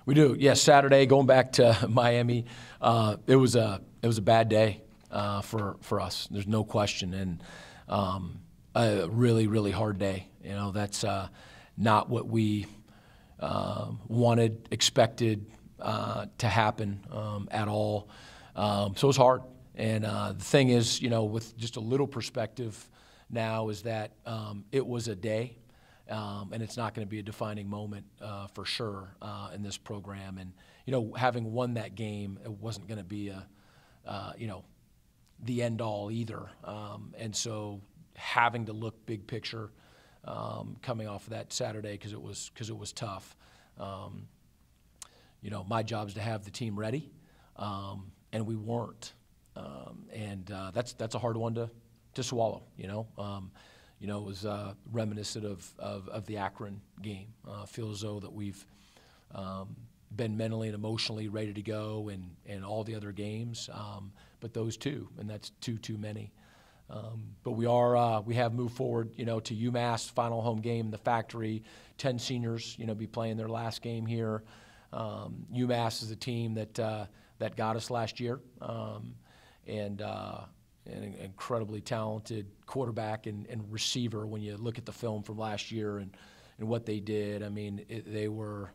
We do. Yes, Saturday, going back to Miami, it was a bad day for us. There's no question, and a really, really hard day. You know, that's not what we wanted, expected to happen at all. So it was hard. And the thing is, you know, with just a little perspective now is that it was a day. And it's not going to be a defining moment for sure in this program. And, you know, having won that game, it wasn't going to be you know, the end all either. And so having to look big picture coming off of that Saturday because it was tough. You know, my job is to have the team ready, and we weren't. And that's a hard one to swallow, you know. You know, it was reminiscent of the Akron game. Feel as though that we've been mentally and emotionally ready to go in all the other games, but those two, and that's too many. But we have moved forward, you know, to UMass, final home game in the Factory. 10 seniors, you know, be playing their last game here. UMass is a team that got us last year, and an incredibly talented quarterback and receiver when you look at the film from last year and what they did. I mean, they were,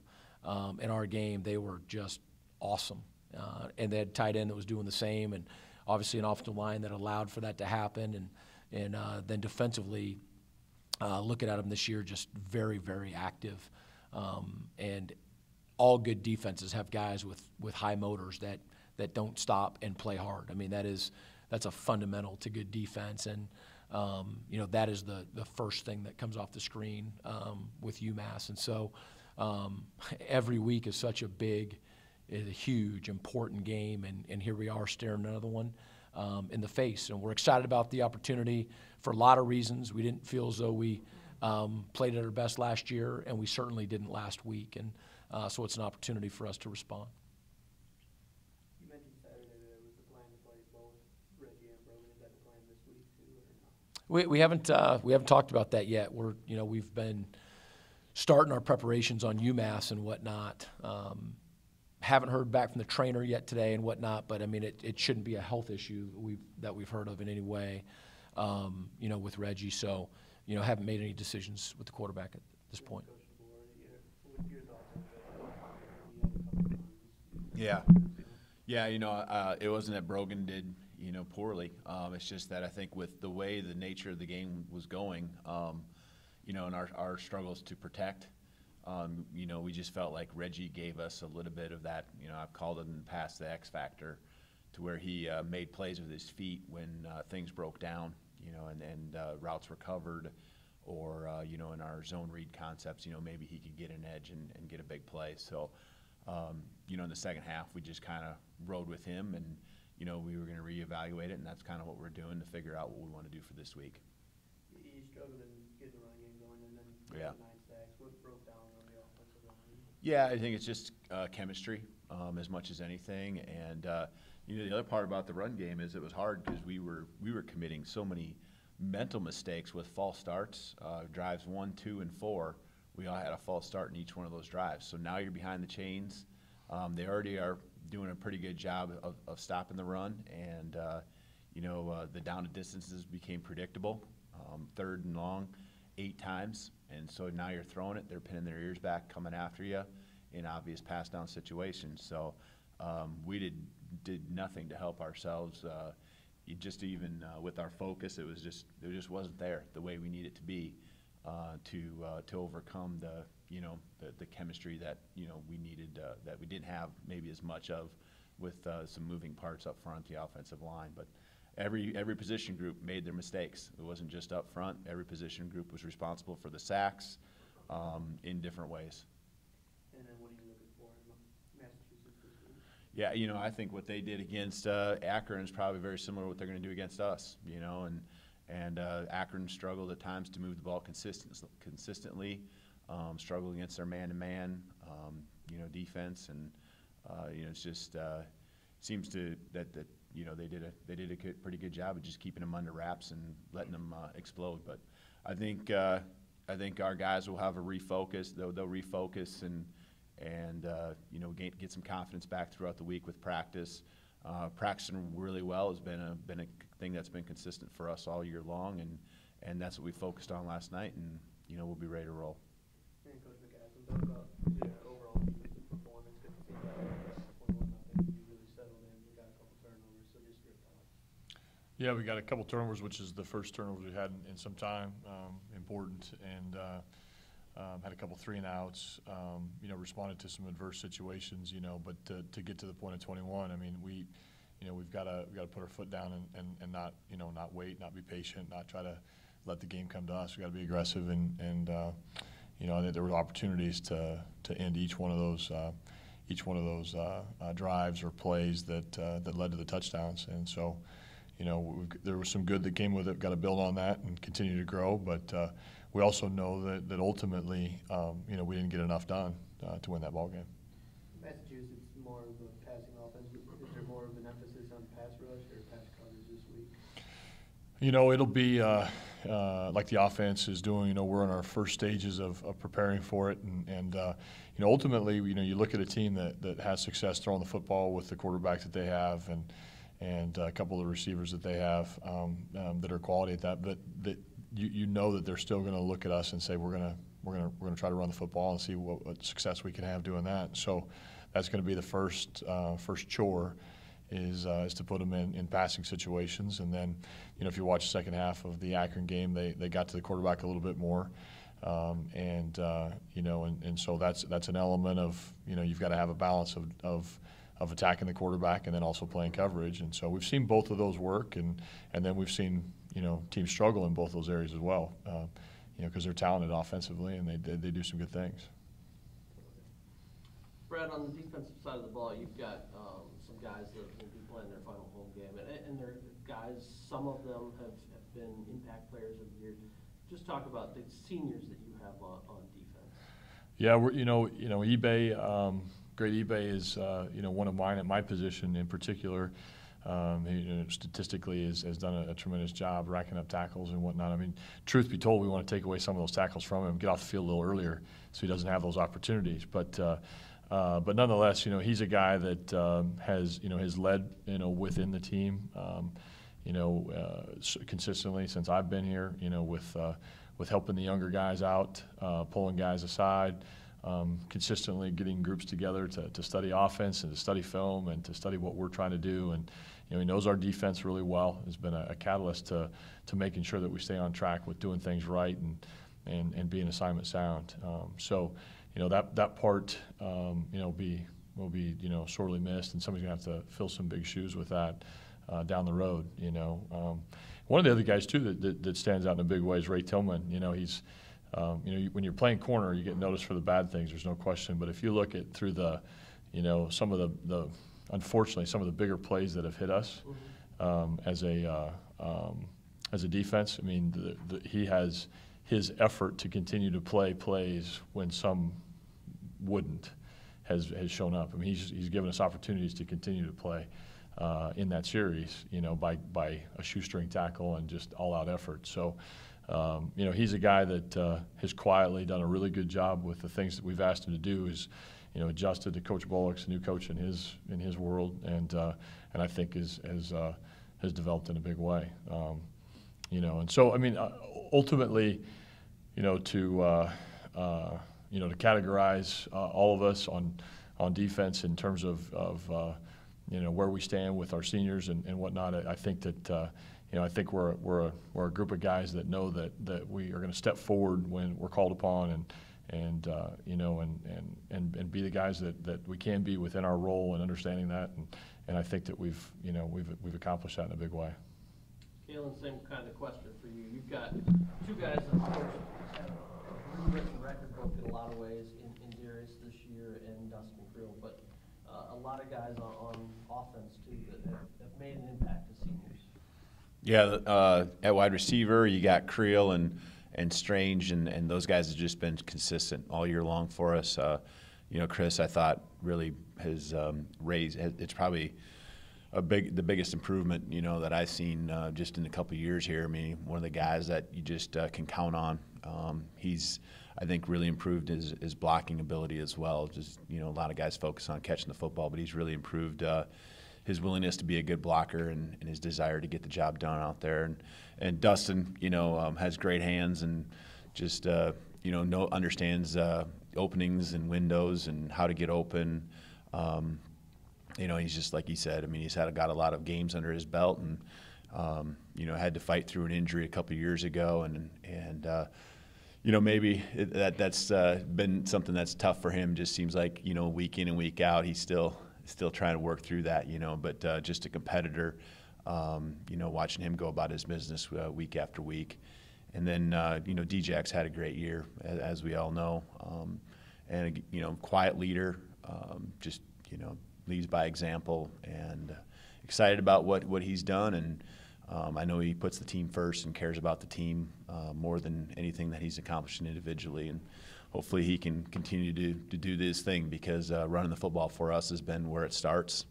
in our game, they were just awesome. And they had a tight end that was doing the same, and obviously an offensive line that allowed for that to happen. And then defensively, looking at them this year, just very, very active. And all good defenses have guys with high motors that don't stop and play hard. I mean, that's a fundamental to good defense, and you know, that is the first thing that comes off the screen with UMass. And so every week is such a huge, important game, and here we are staring another one in the face. And we're excited about the opportunity for a lot of reasons. We didn't feel as though we played at our best last year, and we certainly didn't last week. And so it's an opportunity for us to respond. You mentioned Saturday that it was the plan to play both Reggie and Brogan. Is that the plan this week too, or no? We haven't talked about that yet. We've been starting our preparations on UMass and whatnot. Haven't heard back from the trainer yet today and whatnot, but I mean, it shouldn't be a health issue that we've heard of in any way, you know, with Reggie. So, you know, haven't made any decisions with the quarterback at this point. Yeah, you know, it wasn't that Brogan did, you know, poorly. It's just that I think with the way the nature of the game was going, you know, and our struggles to protect, you know, we just felt like Reggie gave us a little bit of that, you know, I've called it in the past the X factor, to where he made plays with his feet when things broke down, you know, and routes were covered, or, you know, in our zone read concepts, you know, maybe he could get an edge and get a big play. So, you know, in the second half, we just kind of rode with him, and, you know, we were going to reevaluate it, and that's kind of what we're doing to figure out what we want to do for this week. You struggled in getting the run game going, and then 9 sacks. What broke down on the offensive line? Yeah, I think it's just chemistry as much as anything. And, you know, the other part about the run game is it was hard because we were committing so many mental mistakes with false starts. Drives 1, 2, and 4. We all had a false start in each one of those drives. So now you're behind the chains. They already are doing a pretty good job of stopping the run. And, you know, the down to distances became predictable. 3rd and long 8 times. And so now you're throwing it. They're pinning their ears back, coming after you in obvious pass down situations. So we did nothing to help ourselves. Just even with our focus, it just wasn't there the way we need it to be. To overcome the chemistry that, you know, we needed, that we didn't have maybe as much of with some moving parts up front, the offensive line. But every position group made their mistakes. It wasn't just up front. Every position group was responsible for the sacks in different ways. And then what are you looking for in Massachusetts this week? Yeah, you know, I think what they did against Akron is probably very similar to what they're going to do against us, you know, and Akron struggled at times to move the ball consistently, struggled against their man-to-man, you know, defense, and you know, it's just seems to that you know, they did a pretty good job of just keeping them under wraps and letting them explode. But I think our guys will have a refocus. They'll refocus and you know, get some confidence back throughout the week with practice. Practicing really well has been a thing that's been consistent for us all year long, and that's what we focused on last night, and you know, we'll be ready to roll. And Coach McCaslin, talk about the overall defensive performance. Good to see that 21-0. You really settled in. You got a couple turnovers, so just your thoughts. Yeah, we got a couple turnovers, which is the first turnovers we had in some time. Important, and had a couple 3-and-outs. You know, responded to some adverse situations. You know, but to get to the point of 21, I mean, we've got to put our foot down and not, you know, not wait, not be patient, not try to let the game come to us. We got to be aggressive, and you know, I think there were opportunities to end each one of those drives or plays that led to the touchdowns, and so. You know, there was some good that came with it. Got to build on that and continue to grow. But we also know that ultimately, you know, we didn't get enough done to win that ball game. Massachusetts, more of a passing offense. Is there more of an emphasis on pass rush or pass coverage this week? You know, it'll be like the offense is doing. You know, we're in our first stages of preparing for it, and you know, ultimately, you know, you look at a team that has success throwing the football with the quarterback that they have, and a couple of the receivers that they have that are quality at that. But that you know that they're still going to look at us and say we're gonna try to run the football and see what success we can have doing that. So that's going to be the first chore is to put them in passing situations. And then, you know, if you watch the second half of the Akron game, they got to the quarterback a little bit more. You know, and so that's an element of, you know, you've got to have a balance of attacking the quarterback and then also playing coverage. And so we've seen both of those work, and then we've seen, you know, teams struggle in both those areas as well, you know, because they're talented offensively and they do some good things. Brad, on the defensive side of the ball, you've got some guys that will be playing their final home game, and they're guys, some of them have been impact players of the year. Just talk about the seniors that you have on defense. Yeah, you know, eBay. Great eBay is, you know, one of mine at my position in particular. He, you know, statistically has done a tremendous job racking up tackles and whatnot. I mean, truth be told, we want to take away some of those tackles from him, get off the field a little earlier so he doesn't have those opportunities. But nonetheless, you know, he's a guy that has, you know, has led, you know, within the team, you know, consistently since I've been here, you know, with helping the younger guys out, pulling guys aside. Consistently getting groups together to study offense and to study film and to study what we're trying to do. And, you know, he knows our defense really well. Has been a catalyst to making sure that we stay on track with doing things right and being assignment sound. So, you know, that part, you know, will be, you know, sorely missed, and somebody's going to have to fill some big shoes with that down the road, you know. One of the other guys, too, that stands out in a big way is Ray Tillman. You know, he's you know, when you're playing corner, you get noticed for the bad things. There's no question. But if you look at through the, you know, some of the unfortunately some of the bigger plays that have hit us as a defense, I mean, he has his effort to continue to play plays when some wouldn't has shown up. I mean, he's given us opportunities to continue to play in that series, you know, by a shoestring tackle and just all-out effort. So. You know, he's a guy that has quietly done a really good job with the things that we've asked him to do. Is, you know, adjusted to Coach Bullock's new coach in his world, and I think has developed in a big way. You know, and so I mean, ultimately, you know, to categorize all of us on defense in terms of you know, where we stand with our seniors and whatnot. I think that. You know, I think we're a group of guys that know that we are going to step forward when we're called upon, and you know, and be the guys that we can be within our role and understanding that, and I think that we've accomplished that in a big way. Kalen, same kind of question for you. You've got two guys that, of course, have a rewritten record book in a lot of ways in Darius this year and Dustin Creel, but a lot of guys on offense too that have made an impact as seniors. Yeah, at wide receiver, you got Creel and Strange, and those guys have just been consistent all year long for us. You know, Chris, I thought really has raised. It's probably the biggest improvement, you know, that I've seen just in a couple of years here. I mean, one of the guys that you just can count on. I think really improved his blocking ability as well. Just, you know, a lot of guys focus on catching the football, but he's really improved his willingness to be a good blocker and his desire to get the job done out there. And Dustin, you know, has great hands and just, you know, understands openings and windows and how to get open. You know, he's just, like he said, I mean, he's got a lot of games under his belt and, you know, had to fight through an injury a couple of years ago. And you know, maybe that's been something that's tough for him. Just seems like, you know, week in and week out, he's still trying to work through that, you know, but just a competitor, you know, watching him go about his business week after week. And then, you know, D-Jack's had a great year, as we all know. And, you know, quiet leader, just, you know, leads by example, and excited about what he's done. And I know he puts the team first and cares about the team more than anything that he's accomplished individually. And hopefully he can continue to do this thing, because running the football for us has been where it starts,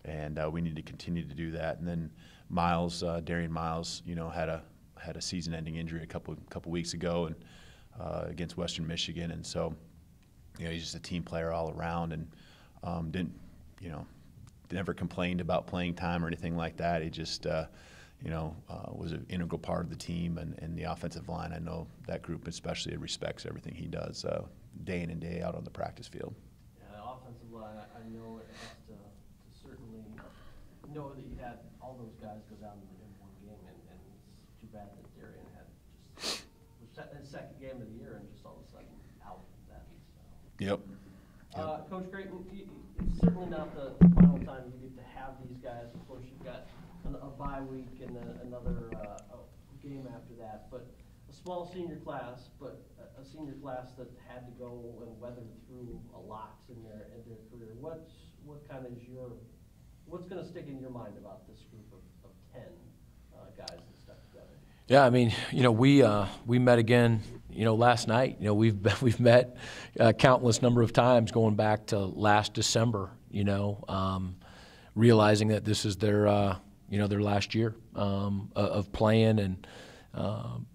and we need to continue to do that. And then Miles, Darian Miles, you know, had a season-ending injury a couple weeks ago, and against Western Michigan, and so, you know, he's just a team player all around, and didn't, you know, never complained about playing time or anything like that. He just, you know, was an integral part of the team and the offensive line. I know that group especially respects everything he does day in and day out on the practice field. Yeah, the offensive line, I know it has to certainly know that you had all those guys go down in one game, and it's too bad that Darian had just was his second game of the year and just all of a sudden out that. So. Yep. Coach Creighton, it's certainly not the final time you get to have these guys. Of course, you've got a bye week and then another game after that. But a small senior class, but a senior class that had to go and weather through a lot in their career. What kind of what's going to stick in your mind about this group of 10 guys that stuck together? Yeah, I mean, you know, we met again, you know, last night. You know, we've met countless number of times going back to last December. You know, realizing that this is their you know, their last year of playing, and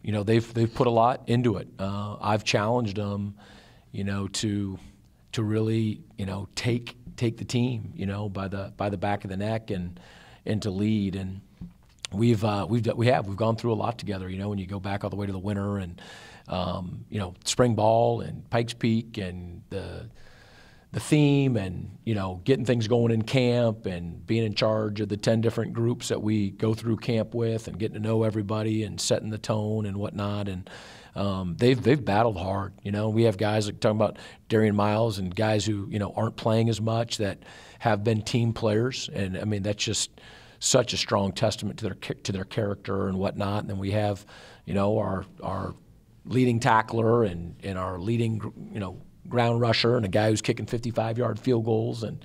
you know, they've put a lot into it. I've challenged them, you know, to really, you know, take the team, you know, by the back of the neck and to lead. And we've gone through a lot together. You know, when you go back all the way to the winter and you know, spring ball and Pikes Peak and the theme, and, you know, getting things going in camp and being in charge of the 10 different groups that we go through camp with, and getting to know everybody and setting the tone and whatnot. And they've battled hard. You know, we have guys like talking about Darian Miles and guys who, you know, aren't playing as much that have been team players. And I mean, that's just such a strong testament to their character and whatnot. And then we have, you know, our leading tackler and our leading, you know, ground rusher, and a guy who's kicking 55-yard field goals. And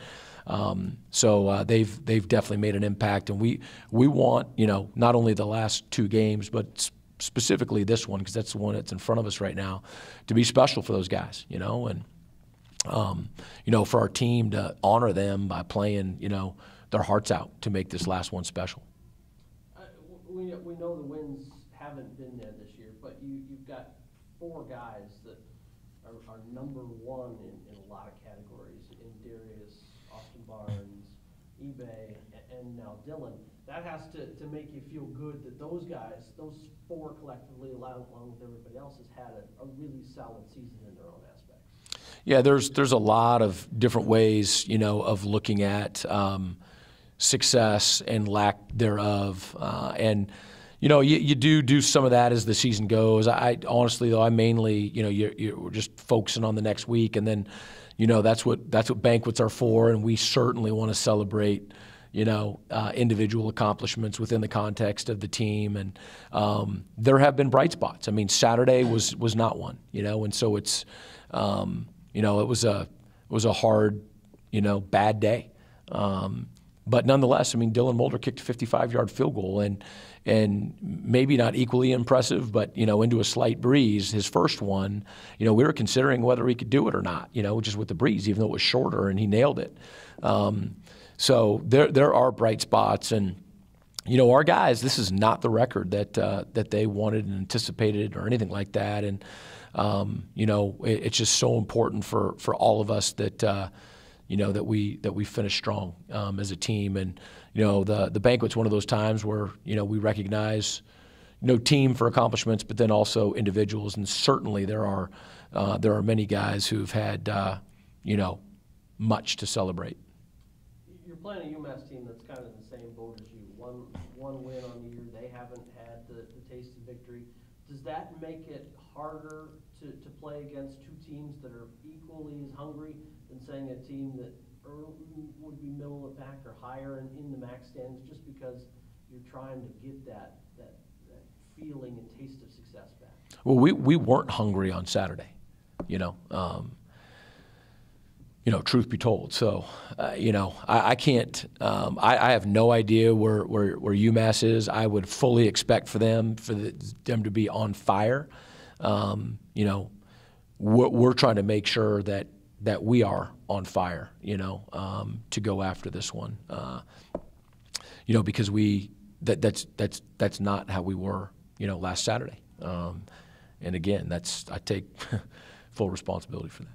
so they've definitely made an impact. And we want, you know, not only the last two games, but specifically this one, because that's the one that's in front of us right now, to be special for those guys, you know, and you know, for our team to honor them by playing, you know, their hearts out to make this last one special. We know the wins haven't been there this year, but you've got 4 guys that are number 1 in a lot of categories, in Darius, Austin Barnes, eBay, and now Dylan. That has to make you feel good that those guys, those 4 collectively, along with everybody else, has had a really solid season in their own aspects. Yeah, there's a lot of different ways, you know, of looking at success and lack thereof, and you know, you do some of that as the season goes. I honestly, though, I mainly, you know, you're just focusing on the next week, and then, you know, that's what banquets are for, and we certainly want to celebrate, you know, individual accomplishments within the context of the team. And there have been bright spots. I mean, Saturday was not one, you know, and so it's, you know, it was a hard, you know, bad day. But nonetheless, I mean, Dylan Mulder kicked a 55-yard field goal, and maybe not equally impressive, but, you know, into a slight breeze, his first one, you know, we were considering whether he could do it or not, you know, just with the breeze, even though it was shorter, and he nailed it. So there are bright spots, and you know, our guys, this is not the record that they wanted and anticipated or anything like that. And, you know, it's just so important for all of us that, you know, that we finish strong as a team. And, you know, the banquet's one of those times where, you know, we recognize, you know, team for accomplishments, but then also individuals. And certainly there are many guys who've had, you know, much to celebrate. You're playing a UMass team that's kind of in the same boat as you. One win on the year. They haven't had the taste of victory. Does that make it harder to play against two teams that are equally as hungry than saying a team that would be middle of the pack or higher in the MAC stands, just because you're trying to get that feeling and taste of success back? Well, we weren't hungry on Saturday, you know. You know, truth be told. So, you know, I can't. I have no idea where UMass is. I would fully expect for them to be on fire. You know, we're trying to make sure that we are on fire. You know, to go after this one. You know, because that's not how we were. You know, last Saturday. And again, I take full responsibility for that.